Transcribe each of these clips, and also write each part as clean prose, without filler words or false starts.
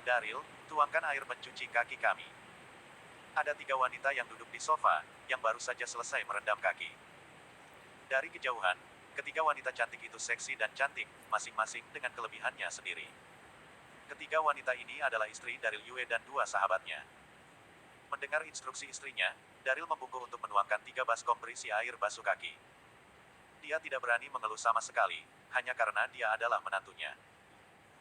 Daryl, tuangkan air pencuci kaki kami. Ada 3 wanita yang duduk di sofa, yang baru saja selesai merendam kaki. Dari kejauhan, ketiga wanita cantik itu seksi dan cantik, masing-masing dengan kelebihannya sendiri. Ketiga wanita ini adalah istri Daryl Yue dan 2 sahabatnya. Mendengar instruksi istrinya, Daryl membungkuk untuk menuangkan 3 baskom berisi air basuh kaki. Dia tidak berani mengeluh sama sekali, hanya karena dia adalah menantunya.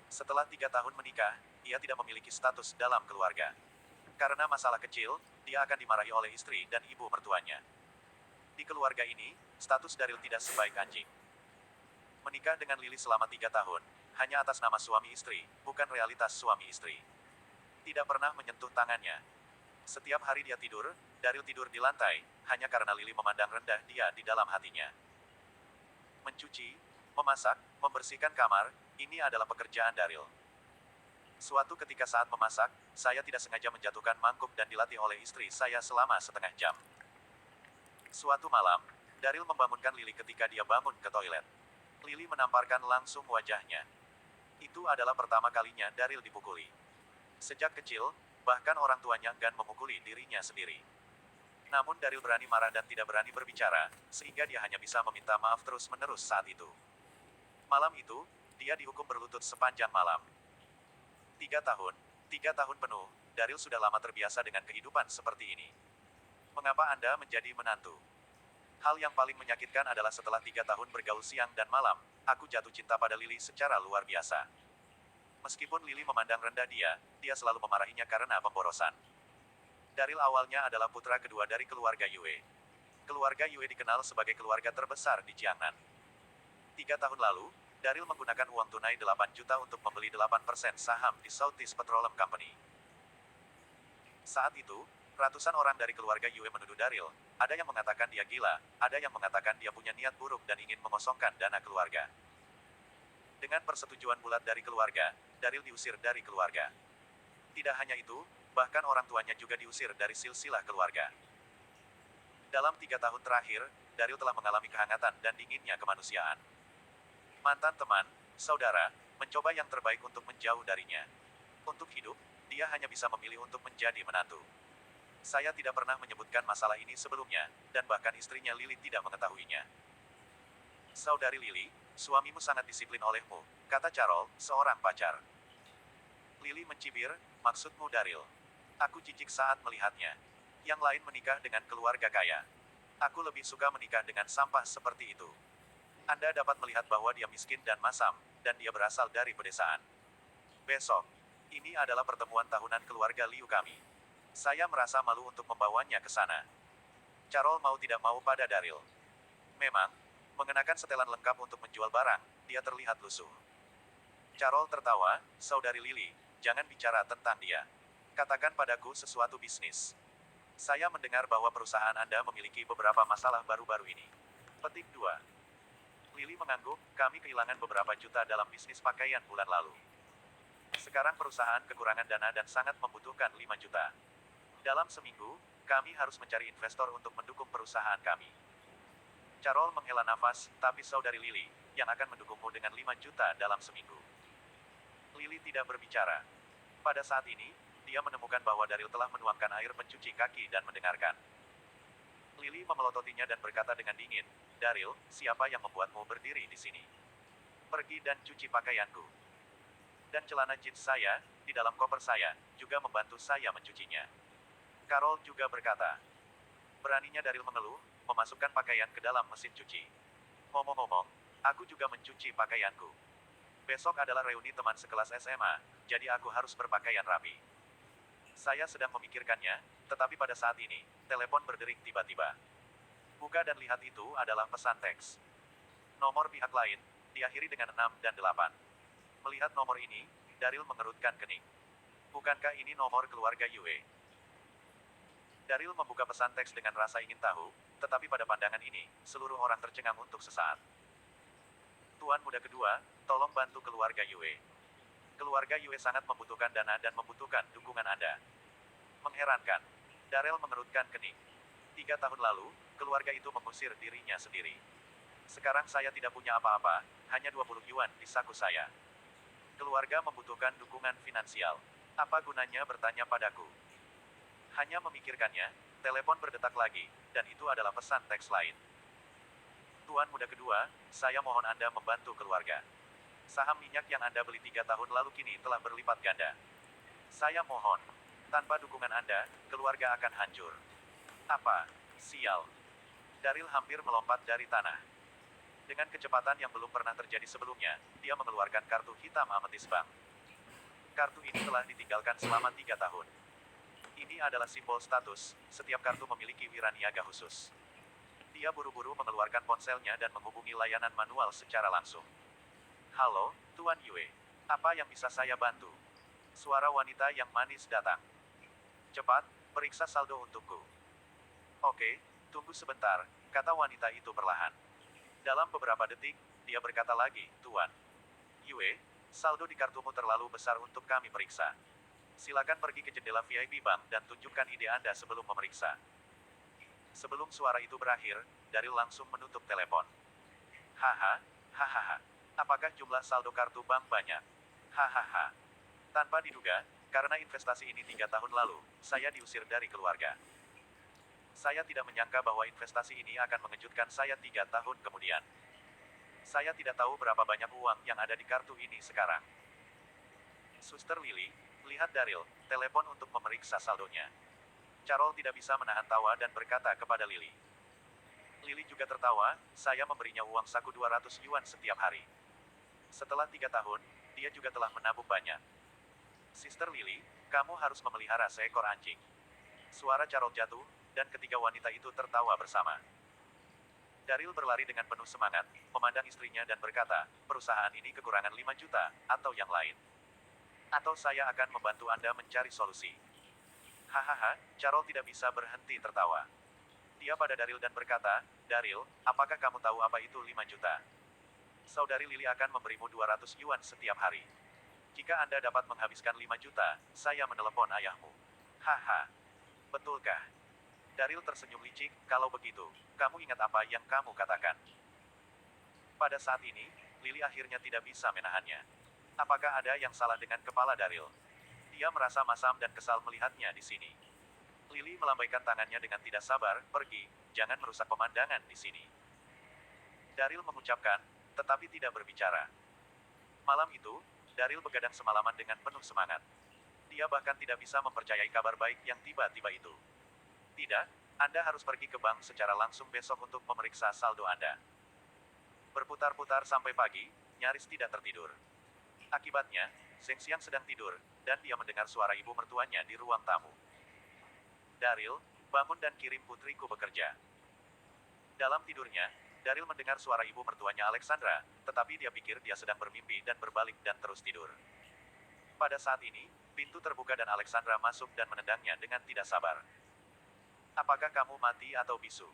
Setelah 3 tahun menikah, ia tidak memiliki status dalam keluarga. Karena masalah kecil, dia akan dimarahi oleh istri dan ibu mertuanya. Di keluarga ini, status Daryl tidak sebaik anjing. Menikah dengan Lily selama 3 tahun, hanya atas nama suami istri, bukan realitas suami istri. Tidak pernah menyentuh tangannya. Setiap hari dia tidur, Daryl tidur di lantai, hanya karena Lily memandang rendah dia di dalam hatinya. Mencuci, memasak, membersihkan kamar, ini adalah pekerjaan Daryl. Suatu ketika saat memasak, saya tidak sengaja menjatuhkan mangkuk dan dilatih oleh istri saya selama setengah jam. Suatu malam, Daryl membangunkan Lily ketika dia bangun ke toilet. Lily menamparkan langsung wajahnya. Itu adalah pertama kalinya Daryl dipukuli. Sejak kecil, bahkan orang tuanya enggan memukuli dirinya sendiri. Namun Daryl berani marah dan tidak berani berbicara, sehingga dia hanya bisa meminta maaf terus-menerus saat itu. Malam itu, dia dihukum berlutut sepanjang malam. 3 tahun, 3 tahun penuh, Daryl sudah lama terbiasa dengan kehidupan seperti ini. Mengapa Anda menjadi menantu? Hal yang paling menyakitkan adalah setelah 3 tahun bergaul siang dan malam, aku jatuh cinta pada Lily secara luar biasa. Meskipun Lily memandang rendah dia selalu memarahinya karena pemborosan. Daryl awalnya adalah putra kedua dari keluarga Yue. Keluarga Yue dikenal sebagai keluarga terbesar di Jiangnan. 3 tahun lalu, Daryl menggunakan uang tunai 8 juta untuk membeli 8% saham di Southeast Petroleum Company. Saat itu, ratusan orang dari keluarga Yue menuduh Daryl. Ada yang mengatakan dia gila, ada yang mengatakan dia punya niat buruk dan ingin mengosongkan dana keluarga. Dengan persetujuan bulat dari keluarga, Daryl diusir dari keluarga. Tidak hanya itu, bahkan orang tuanya juga diusir dari silsilah keluarga. Dalam 3 tahun terakhir, Daryl telah mengalami kehangatan dan dinginnya kemanusiaan. Mantan teman, saudara, mencoba yang terbaik untuk menjauh darinya. Untuk hidup, dia hanya bisa memilih untuk menjadi menantu. Saya tidak pernah menyebutkan masalah ini sebelumnya, dan bahkan istrinya Lily tidak mengetahuinya. Saudari Lily, suamimu sangat disiplin olehmu, kata Carol, seorang pacar. Lily mencibir, maksudmu Daryl. Aku jijik saat melihatnya. Yang lain menikah dengan keluarga kaya. Aku lebih suka menikah dengan sampah seperti itu. Anda dapat melihat bahwa dia miskin dan masam, dan dia berasal dari pedesaan. Besok, ini adalah pertemuan tahunan keluarga Liu kami. Saya merasa malu untuk membawanya ke sana. Carol mau tidak mau pada Daryl. Memang, mengenakan setelan lengkap untuk menjual barang, dia terlihat lusuh. Carol tertawa, saudari Lily, jangan bicara tentang dia. Katakan padaku sesuatu bisnis. Saya mendengar bahwa perusahaan Anda memiliki beberapa masalah baru-baru ini. Petik 2. Lily mengangguk, kami kehilangan beberapa juta dalam bisnis pakaian bulan lalu. Sekarang perusahaan kekurangan dana dan sangat membutuhkan 5 juta. Dalam seminggu, kami harus mencari investor untuk mendukung perusahaan kami. Carol menghela nafas, tapi saudari Lily, yang akan mendukungmu dengan 5 juta dalam seminggu. Lily tidak berbicara. Pada saat ini, dia menemukan bahwa Daryl telah menuangkan air pencuci kaki dan mendengarkan. Lily memelototinya dan berkata dengan dingin, Daryl, siapa yang membuatmu berdiri di sini? Pergi dan cuci pakaianku. Dan celana jeans saya, di dalam koper saya, juga membantu saya mencucinya. Carol juga berkata. Beraninya Daryl mengeluh, memasukkan pakaian ke dalam mesin cuci. Ngomong-ngomong, aku juga mencuci pakaianku. Besok adalah reuni teman sekelas SMA, jadi aku harus berpakaian rapi. Saya sedang memikirkannya, tetapi pada saat ini, telepon berdering tiba-tiba. Buka dan lihat itu adalah pesan teks. Nomor pihak lain, diakhiri dengan 6 dan 8. Melihat nomor ini, Daryl mengerutkan kening. Bukankah ini nomor keluarga Yue? Daryl membuka pesan teks dengan rasa ingin tahu, tetapi pada pandangan ini, seluruh orang tercengang untuk sesaat. Tuan muda kedua, tolong bantu keluarga Yue. Keluarga Yue sangat membutuhkan dana dan membutuhkan dukungan Anda. Mengherankan. Daryl mengerutkan kening. 3 tahun lalu, keluarga itu mengusir dirinya sendiri. Sekarang saya tidak punya apa-apa, hanya 20 yuan di saku saya. Keluarga membutuhkan dukungan finansial. Apa gunanya bertanya padaku? Hanya memikirkannya, telepon berdetak lagi, dan itu adalah pesan teks lain. Tuan muda kedua, saya mohon Anda membantu keluarga. Saham minyak yang Anda beli 3 tahun lalu kini telah berlipat ganda. Saya mohon. Tanpa dukungan Anda, keluarga akan hancur. Apa? Sial. Daryl hampir melompat dari tanah. Dengan kecepatan yang belum pernah terjadi sebelumnya, dia mengeluarkan kartu hitam ametis bank. Kartu ini telah ditinggalkan selama 3 tahun. Ini adalah simbol status, setiap kartu memiliki wiraniaga khusus. Dia buru-buru mengeluarkan ponselnya dan menghubungi layanan manual secara langsung. Halo, Tuan Yue. Apa yang bisa saya bantu? Suara wanita yang manis datang. Cepat, periksa saldo untukku. Oke, tunggu sebentar, kata wanita itu perlahan. Dalam beberapa detik, dia berkata lagi, Tuan Yue, saldo di kartumu terlalu besar untuk kami periksa. Silakan pergi ke jendela VIP bank dan tunjukkan ide Anda sebelum memeriksa. Sebelum suara itu berakhir, Daryl langsung menutup telepon. Haha, hahaha. Apakah jumlah saldo kartu bank banyak? Hahaha. Tanpa diduga, karena investasi ini 3 tahun lalu, saya diusir dari keluarga. Saya tidak menyangka bahwa investasi ini akan mengejutkan saya 3 tahun kemudian. Saya tidak tahu berapa banyak uang yang ada di kartu ini sekarang. Suster Lily, lihat Daryl, telepon untuk memeriksa saldonya. Carol tidak bisa menahan tawa dan berkata kepada Lily. Lily juga tertawa, saya memberinya uang saku 200 yuan setiap hari. Setelah 3 tahun, dia juga telah menabung banyak. Sister Lily, kamu harus memelihara seekor anjing. Suara Carol jatuh, dan ketiga wanita itu tertawa bersama. Daryl berlari dengan penuh semangat, memandang istrinya dan berkata, perusahaan ini kekurangan 5 juta, atau yang lain. Atau saya akan membantu Anda mencari solusi. Hahaha, Carol tidak bisa berhenti tertawa. Dia pada Daryl dan berkata, Daryl, apakah kamu tahu apa itu 5 juta? Saudari Lily akan memberimu 200 yuan setiap hari. Jika Anda dapat menghabiskan 5 juta, saya menelepon ayahmu. Haha. Betulkah? Daryl tersenyum licik, kalau begitu, kamu ingat apa yang kamu katakan? Pada saat ini, Lily akhirnya tidak bisa menahannya. Apakah ada yang salah dengan kepala Daryl? Dia merasa masam dan kesal melihatnya di sini. Lily melambaikan tangannya dengan tidak sabar, pergi, jangan merusak pemandangan di sini. Daryl mengucapkan, tetapi tidak berbicara. Malam itu, Daryl begadang semalaman dengan penuh semangat. Dia bahkan tidak bisa mempercayai kabar baik yang tiba-tiba itu. Tidak, Anda harus pergi ke bank secara langsung besok untuk memeriksa saldo Anda. Berputar-putar sampai pagi, nyaris tidak tertidur. Akibatnya, Zheng Xiang sedang tidur, dan dia mendengar suara ibu mertuanya di ruang tamu. Daryl, bangun dan kirim putriku bekerja. Dalam tidurnya, Daryl mendengar suara ibu mertuanya Alexandra, tetapi dia pikir dia sedang bermimpi dan berbalik dan terus tidur. Pada saat ini, pintu terbuka dan Alexandra masuk dan menendangnya dengan tidak sabar. Apakah kamu mati atau bisu?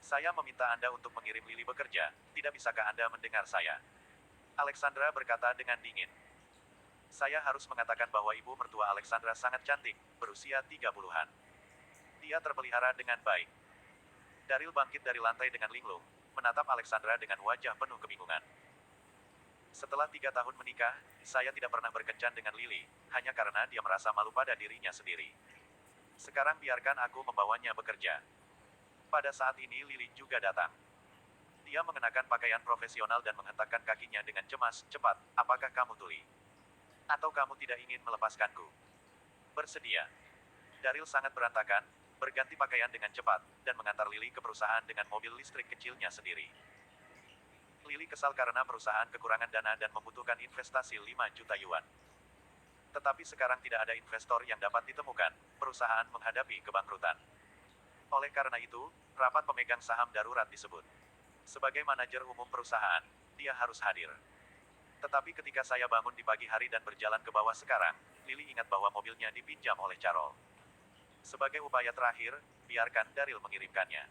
Saya meminta Anda untuk mengirim Lily bekerja, tidak bisakah Anda mendengar saya? Alexandra berkata dengan dingin. Saya harus mengatakan bahwa ibu mertua Alexandra sangat cantik, berusia 30-an. Dia terpelihara dengan baik. Daryl bangkit dari lantai dengan linglung, menatap Alexandra dengan wajah penuh kebingungan. Setelah 3 tahun menikah, saya tidak pernah berkencan dengan Lily, hanya karena dia merasa malu pada dirinya sendiri. Sekarang biarkan aku membawanya bekerja. Pada saat ini Lily juga datang. Dia mengenakan pakaian profesional dan menghentakkan kakinya dengan cemas, cepat, apakah kamu tuli? Atau kamu tidak ingin melepaskanku? Bersedia. Daryl sangat berantakan, berganti pakaian dengan cepat, dan mengantar Lily ke perusahaan dengan mobil listrik kecilnya sendiri. Lily kesal karena perusahaan kekurangan dana dan membutuhkan investasi 5 juta yuan. Tetapi sekarang tidak ada investor yang dapat ditemukan, perusahaan menghadapi kebangkrutan. Oleh karena itu, rapat pemegang saham darurat disebut. Sebagai manajer umum perusahaan, dia harus hadir. Tetapi ketika saya bangun di pagi hari dan berjalan ke bawah sekarang, Lily ingat bahwa mobilnya dipinjam oleh Carol. Sebagai upaya terakhir, biarkan Daryl mengirimkannya.